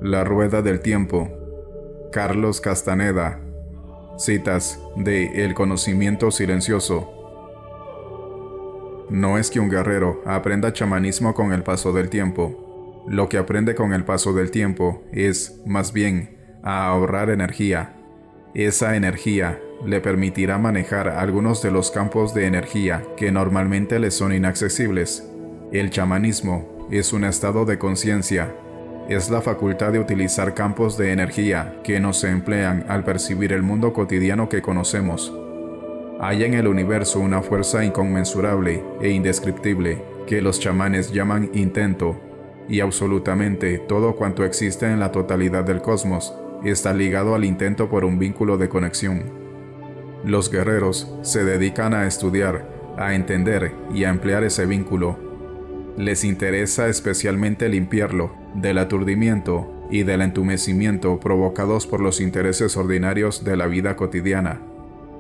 La rueda del tiempo. Carlos Castaneda. Citas de El conocimiento silencioso. No es que un guerrero aprenda chamanismo con el paso del tiempo. Lo que aprende con el paso del tiempo es, más bien, a ahorrar energía. Esa energía le permitirá manejar algunos de los campos de energía que normalmente le son inaccesibles. El chamanismo es un estado de conciencia. Es la facultad de utilizar campos de energía que no se emplean al percibir el mundo cotidiano que conocemos. Hay en el universo una fuerza inconmensurable e indescriptible que los chamanes llaman intento, y absolutamente todo cuanto existe en la totalidad del cosmos está ligado al intento por un vínculo de conexión. Los guerreros se dedican a estudiar, a entender y a emplear ese vínculo. Les interesa especialmente limpiarlo del aturdimiento y del entumecimiento provocados por los intereses ordinarios de la vida cotidiana.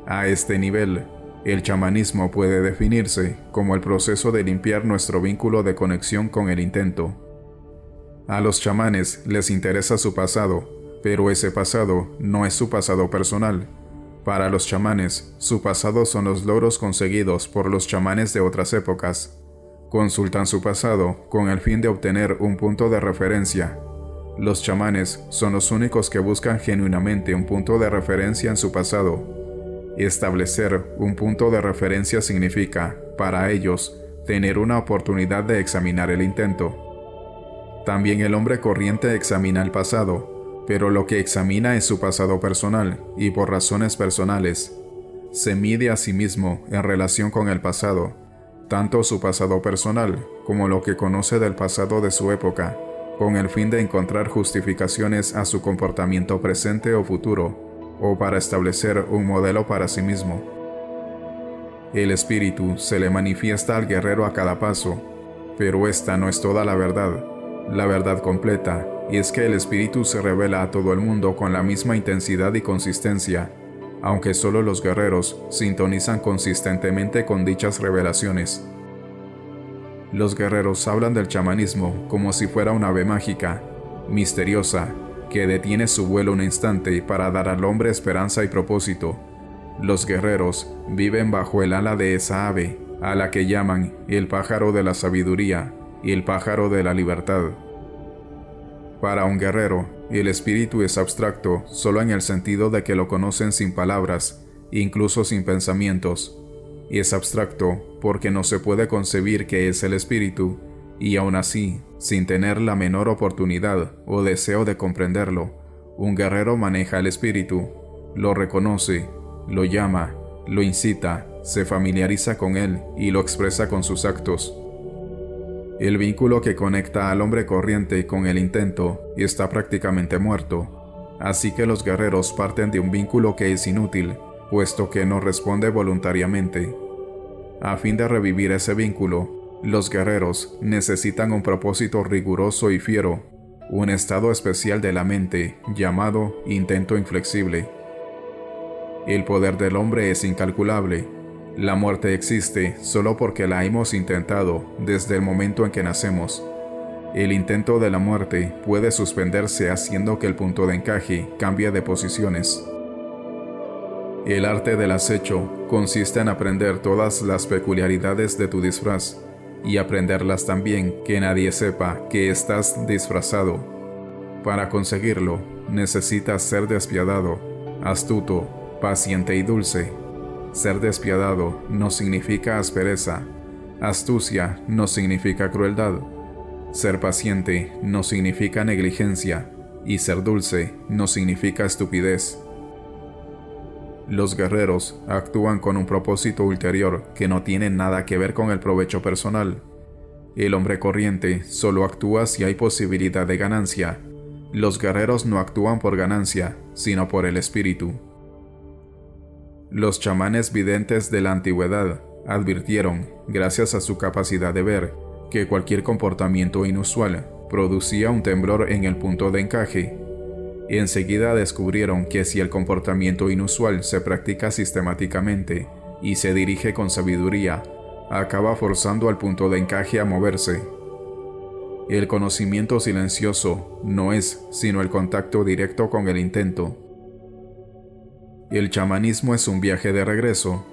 A este nivel, el chamanismo puede definirse como el proceso de limpiar nuestro vínculo de conexión con el intento. A los chamanes les interesa su pasado, pero ese pasado no es su pasado personal. Para los chamanes, su pasado son los logros conseguidos por los chamanes de otras épocas. Consultan su pasado con el fin de obtener un punto de referencia. Los chamanes son los únicos que buscan genuinamente un punto de referencia en su pasado. Establecer un punto de referencia significa, para ellos, tener una oportunidad de examinar el intento. También el hombre corriente examina el pasado, pero lo que examina es su pasado personal y por razones personales. Se mide a sí mismo en relación con el pasado, tanto su pasado personal como lo que conoce del pasado de su época, con el fin de encontrar justificaciones a su comportamiento presente o futuro, o para establecer un modelo para sí mismo. El espíritu se le manifiesta al guerrero a cada paso, pero esta no es toda la verdad completa, y es que el espíritu se revela a todo el mundo con la misma intensidad y consistencia, aunque solo los guerreros sintonizan consistentemente con dichas revelaciones. Los guerreros hablan del chamanismo como si fuera una ave mágica, misteriosa, que detiene su vuelo un instante para dar al hombre esperanza y propósito. Los guerreros viven bajo el ala de esa ave, a la que llaman el pájaro de la sabiduría y el pájaro de la libertad. Para un guerrero, el espíritu es abstracto solo en el sentido de que lo conocen sin palabras, incluso sin pensamientos. Es abstracto porque no se puede concebir qué es el espíritu, y aún así, sin tener la menor oportunidad o deseo de comprenderlo, un guerrero maneja el espíritu, lo reconoce, lo llama, lo incita, se familiariza con él y lo expresa con sus actos. El vínculo que conecta al hombre corriente con el intento está prácticamente muerto, así que los guerreros parten de un vínculo que es inútil, puesto que no responde voluntariamente. A fin de revivir ese vínculo, los guerreros necesitan un propósito riguroso y fiero, un estado especial de la mente llamado intento inflexible. El poder del hombre es incalculable. La muerte existe solo porque la hemos intentado desde el momento en que nacemos. El intento de la muerte puede suspenderse haciendo que el punto de encaje cambie de posiciones. El arte del acecho consiste en aprender todas las peculiaridades de tu disfraz y aprenderlas también que nadie sepa que estás disfrazado. Para conseguirlo, necesitas ser despiadado, astuto, paciente y dulce. Ser despiadado no significa aspereza, astucia no significa crueldad, ser paciente no significa negligencia, y ser dulce no significa estupidez. Los guerreros actúan con un propósito ulterior que no tiene nada que ver con el provecho personal. El hombre corriente solo actúa si hay posibilidad de ganancia. Los guerreros no actúan por ganancia, sino por el espíritu. Los chamanes videntes de la antigüedad advirtieron, gracias a su capacidad de ver, que cualquier comportamiento inusual producía un temblor en el punto de encaje. Enseguida descubrieron que si el comportamiento inusual se practica sistemáticamente y se dirige con sabiduría, acaba forzando al punto de encaje a moverse. El conocimiento silencioso no es sino el contacto directo con el intento. El chamanismo es un viaje de regreso.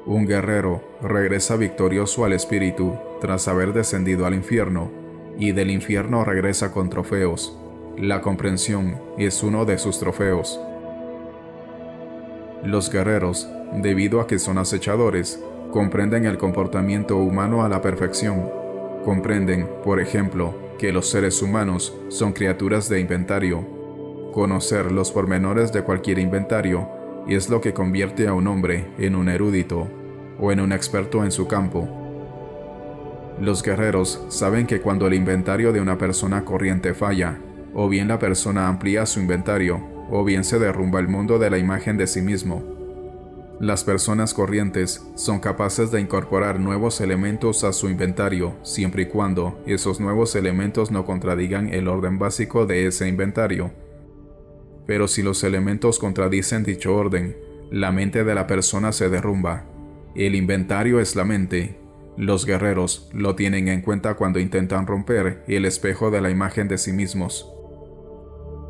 Un guerrero regresa victorioso al espíritu tras haber descendido al infierno, y del infierno regresa con trofeos. La comprensión es uno de sus trofeos. Los guerreros, debido a que son acechadores, comprenden el comportamiento humano a la perfección. Comprenden, por ejemplo, que los seres humanos son criaturas de inventario. Conocer los pormenores de cualquier inventario es lo que convierte a un hombre en un erudito o en un experto en su campo. Los guerreros saben que cuando el inventario de una persona corriente falla, o bien la persona amplía su inventario, o bien se derrumba el mundo de la imagen de sí mismo. Las personas corrientes son capaces de incorporar nuevos elementos a su inventario siempre y cuando esos nuevos elementos no contradigan el orden básico de ese inventario. Pero si los elementos contradicen dicho orden, la mente de la persona se derrumba. El inventario es la mente. Los guerreros lo tienen en cuenta cuando intentan romper el espejo de la imagen de sí mismos.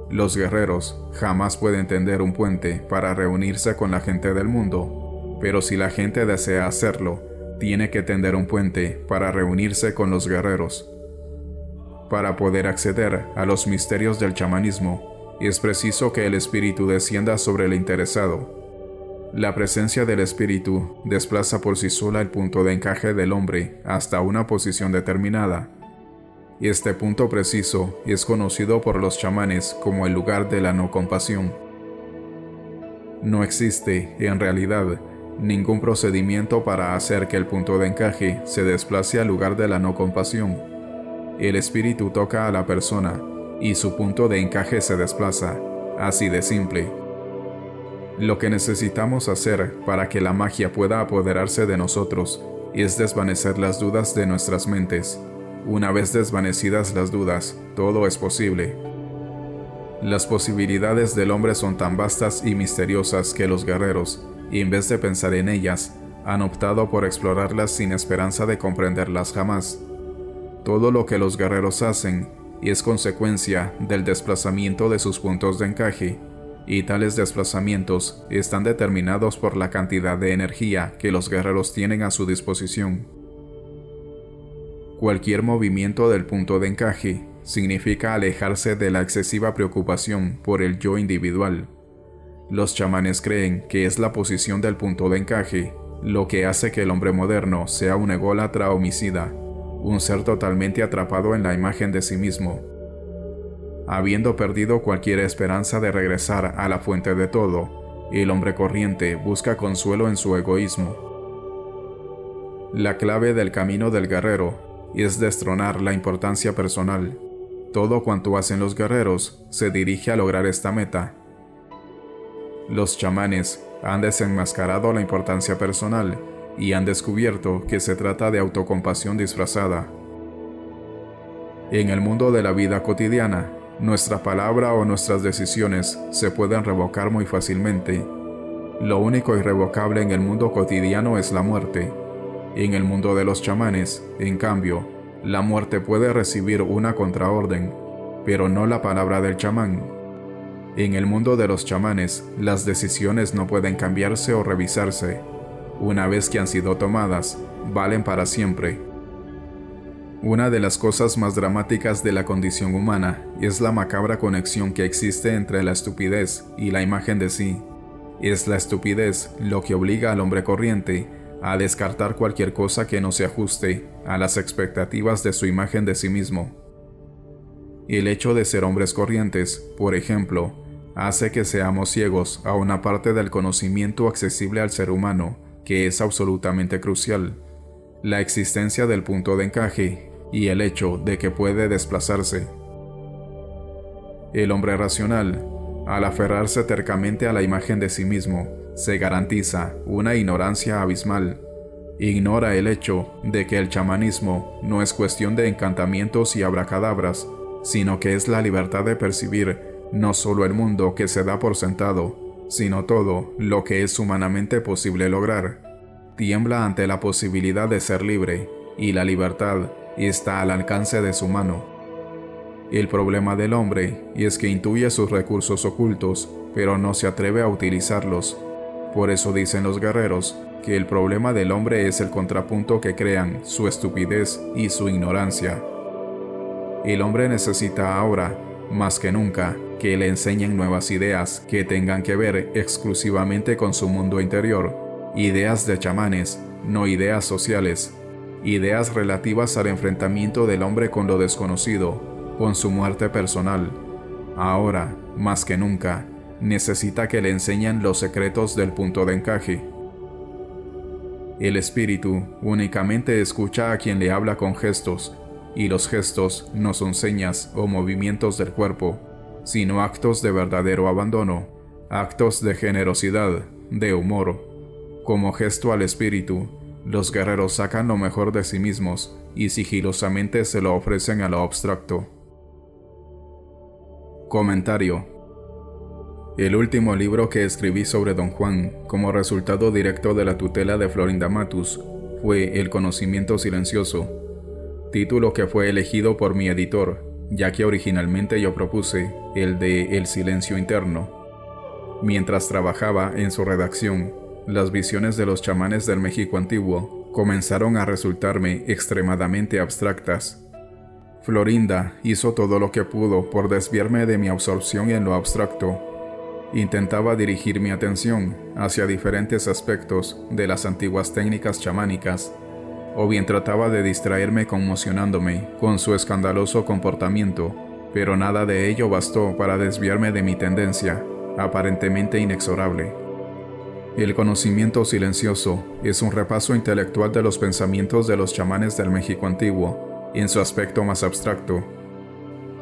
Los guerreros jamás pueden tender un puente para reunirse con la gente del mundo, pero si la gente desea hacerlo, tiene que tender un puente para reunirse con los guerreros. Para poder acceder a los misterios del chamanismo, es preciso que el espíritu descienda sobre el interesado. La presencia del espíritu desplaza por sí sola el punto de encaje del hombre hasta una posición determinada. Este punto preciso es conocido por los chamanes como el lugar de la no compasión. No existe, en realidad, ningún procedimiento para hacer que el punto de encaje se desplace al lugar de la no compasión. El espíritu toca a la persona y su punto de encaje se desplaza, así de simple. Lo que necesitamos hacer para que la magia pueda apoderarse de nosotros es desvanecer las dudas de nuestras mentes. Una vez desvanecidas las dudas, todo es posible. Las posibilidades del hombre son tan vastas y misteriosas que los guerreros, en vez de pensar en ellas, han optado por explorarlas sin esperanza de comprenderlas jamás. Todo lo que los guerreros hacen es consecuencia del desplazamiento de sus puntos de encaje, y tales desplazamientos están determinados por la cantidad de energía que los guerreros tienen a su disposición. Cualquier movimiento del punto de encaje significa alejarse de la excesiva preocupación por el yo individual. Los chamanes creen que es la posición del punto de encaje lo que hace que el hombre moderno sea un ególatra homicida, un ser totalmente atrapado en la imagen de sí mismo. Habiendo perdido cualquier esperanza de regresar a la fuente de todo, el hombre corriente busca consuelo en su egoísmo. La clave del camino del guerrero es destronar la importancia personal. Todo cuanto hacen los guerreros se dirige a lograr esta meta. Los chamanes han desenmascarado la importancia personal y han descubierto que se trata de autocompasión disfrazada. En el mundo de la vida cotidiana, nuestra palabra o nuestras decisiones se pueden revocar muy fácilmente. Lo único irrevocable en el mundo cotidiano es la muerte. En el mundo de los chamanes, en cambio, la muerte puede recibir una contraorden, pero no la palabra del chamán. En el mundo de los chamanes, las decisiones no pueden cambiarse o revisarse. Una vez que han sido tomadas, valen para siempre. Una de las cosas más dramáticas de la condición humana es la macabra conexión que existe entre la estupidez y la imagen de sí. Es la estupidez lo que obliga al hombre corriente a descartar cualquier cosa que no se ajuste a las expectativas de su imagen de sí mismo. El hecho de ser hombres corrientes, por ejemplo, hace que seamos ciegos a una parte del conocimiento accesible al ser humano, que es absolutamente crucial: la existencia del punto de encaje y el hecho de que puede desplazarse. El hombre racional, al aferrarse tercamente a la imagen de sí mismo, se garantiza una ignorancia abismal. Ignora el hecho de que el chamanismo no es cuestión de encantamientos y abracadabras, sino que es la libertad de percibir no solo el mundo que se da por sentado, sino todo lo que es humanamente posible lograr. Tiembla ante la posibilidad de ser libre, y la libertad está al alcance de su mano. El problema del hombre es que intuye sus recursos ocultos, pero no se atreve a utilizarlos. Por eso dicen los guerreros que el problema del hombre es el contrapunto que crean su estupidez y su ignorancia. El hombre necesita ahora, más que nunca, que le enseñen nuevas ideas que tengan que ver exclusivamente con su mundo interior, ideas de chamanes, no ideas sociales, ideas relativas al enfrentamiento del hombre con lo desconocido, con su muerte personal. Ahora, más que nunca, necesita que le enseñen los secretos del punto de encaje. El espíritu únicamente escucha a quien le habla con gestos, y los gestos no son señas o movimientos del cuerpo, sino actos de verdadero abandono, actos de generosidad, de humor. Como gesto al espíritu, los guerreros sacan lo mejor de sí mismos y sigilosamente se lo ofrecen a lo abstracto. Comentario. El último libro que escribí sobre Don Juan, como resultado directo de la tutela de Florinda Matus, fue El conocimiento silencioso, título que fue elegido por mi editor, ya que originalmente yo propuse el de El silencio interno. Mientras trabajaba en su redacción, las visiones de los chamanes del México antiguo comenzaron a resultarme extremadamente abstractas. Florinda hizo todo lo que pudo por desviarme de mi absorción en lo abstracto. Intentaba dirigir mi atención hacia diferentes aspectos de las antiguas técnicas chamánicas, o bien trataba de distraerme conmocionándome con su escandaloso comportamiento, pero nada de ello bastó para desviarme de mi tendencia, aparentemente inexorable. El conocimiento silencioso es un repaso intelectual de los pensamientos de los chamanes del México antiguo, en su aspecto más abstracto.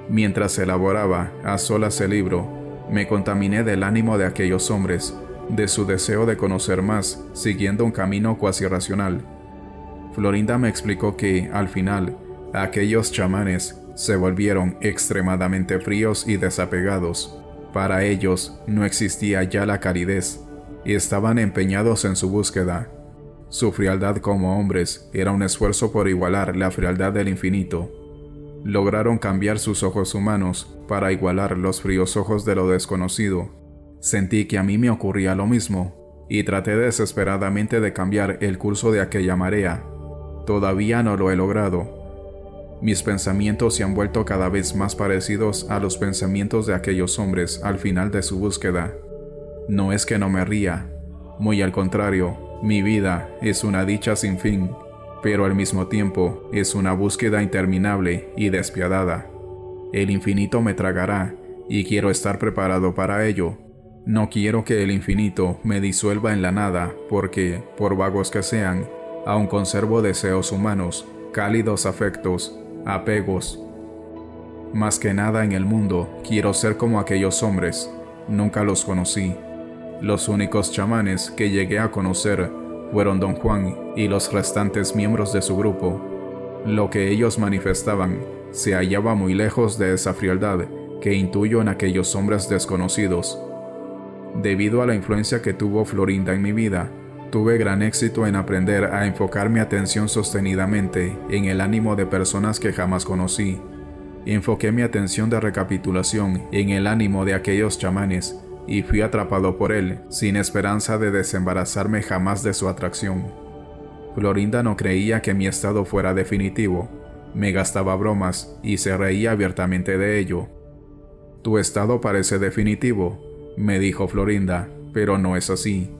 Mientras elaboraba a solas el libro, me contaminé del ánimo de aquellos hombres, de su deseo de conocer más, siguiendo un camino cuasi racional. Florinda me explicó que, al final, aquellos chamanes se volvieron extremadamente fríos y desapegados. Para ellos no existía ya la calidez, y estaban empeñados en su búsqueda. Su frialdad como hombres era un esfuerzo por igualar la frialdad del infinito. Lograron cambiar sus ojos humanos para igualar los fríos ojos de lo desconocido. Sentí que a mí me ocurría lo mismo, y traté desesperadamente de cambiar el curso de aquella marea. Todavía no lo he logrado. Mis pensamientos se han vuelto cada vez más parecidos a los pensamientos de aquellos hombres al final de su búsqueda. No es que no me ría, muy al contrario, mi vida es una dicha sin fin, pero al mismo tiempo es una búsqueda interminable y despiadada. El infinito me tragará, y quiero estar preparado para ello. No quiero que el infinito me disuelva en la nada, porque, por vagos que sean, aún conservo deseos humanos, cálidos afectos, apegos. Más que nada en el mundo, quiero ser como aquellos hombres. Nunca los conocí. Los únicos chamanes que llegué a conocer fueron Don Juan y los restantes miembros de su grupo. Lo que ellos manifestaban se hallaba muy lejos de esa frialdad que intuyo en aquellos hombres desconocidos. Debido a la influencia que tuvo Florinda en mi vida, tuve gran éxito en aprender a enfocar mi atención sostenidamente en el ánimo de personas que jamás conocí. Enfoqué mi atención de recapitulación en el ánimo de aquellos chamanes y fui atrapado por él, sin esperanza de desembarazarme jamás de su atracción. Florinda no creía que mi estado fuera definitivo. Me gastaba bromas y se reía abiertamente de ello. «Tu estado parece definitivo», me dijo Florinda, «pero no es así.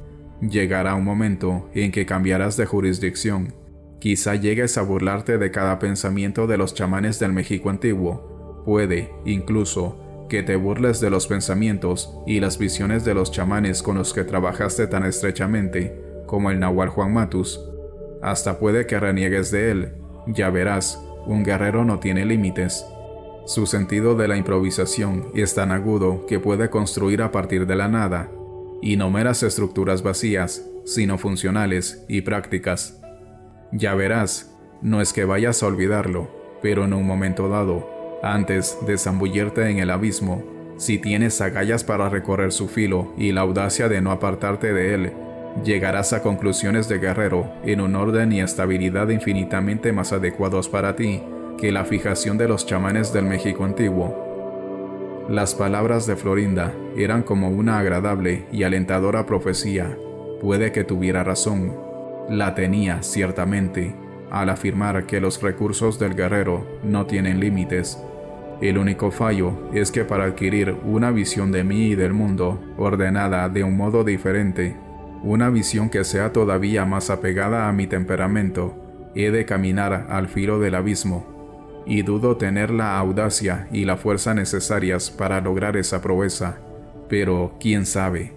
Llegará un momento en que cambiarás de jurisdicción. Quizá llegues a burlarte de cada pensamiento de los chamanes del México antiguo. Puede, incluso, que te burles de los pensamientos y las visiones de los chamanes con los que trabajaste tan estrechamente, como el Nahual Juan Matus. Hasta puede que reniegues de él. Ya verás, un guerrero no tiene límites. Su sentido de la improvisación es tan agudo que puede construir a partir de la nada, y no meras estructuras vacías, sino funcionales y prácticas. Ya verás, no es que vayas a olvidarlo, pero en un momento dado, antes de zambullirte en el abismo, si tienes agallas para recorrer su filo y la audacia de no apartarte de él, llegarás a conclusiones de guerrero en un orden y estabilidad infinitamente más adecuados para ti que la fijación de los chamanes del México antiguo. Las palabras de Florinda eran como una agradable y alentadora profecía. Puede que tuviera razón. La tenía, ciertamente, al afirmar que los recursos del guerrero no tienen límites. El único fallo es que para adquirir una visión de mí y del mundo ordenada de un modo diferente, una visión que sea todavía más apegada a mi temperamento, he de caminar al filo del abismo, y dudo tener la audacia y la fuerza necesarias para lograr esa proeza, pero quién sabe.